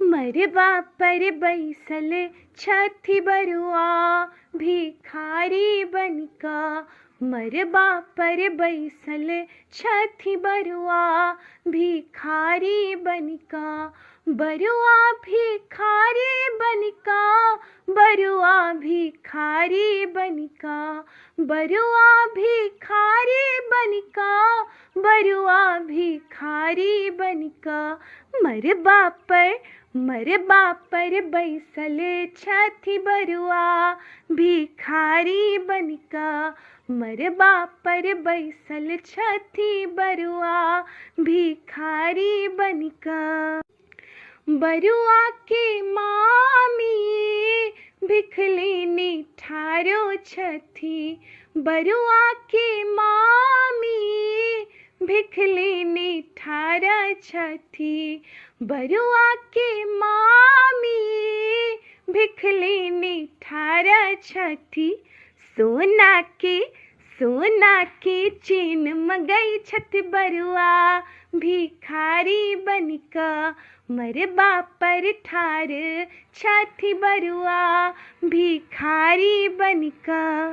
मरबा पर बैसल छथि बरुआ भिखारी बनिका। मरबा पर बैसल छथि बरुआ भिखारी बनिका। बरुआ भिखारी बनिका, बरुआ भिखारी बनिका, बरुआ भिखारी बनिका, बरुआ भिखारी बनिका। मरबा पर बैसल छथि बरुआ भिखारी बनिका। मरबा पर बैसल छथि बरुआ भिखारी बनिका। बरुआ के मामी भिखलिनी ठारो छथि। बरुआ के मामी भिखलिनी ठारा छथि। बरुआ के मामी भिखलिनी ठारा छथि। सोना के चीन मगई छथि बरुआ भिखारी बनिका। मरबा पर ठार छथि बरुआ भिखारी बनिका।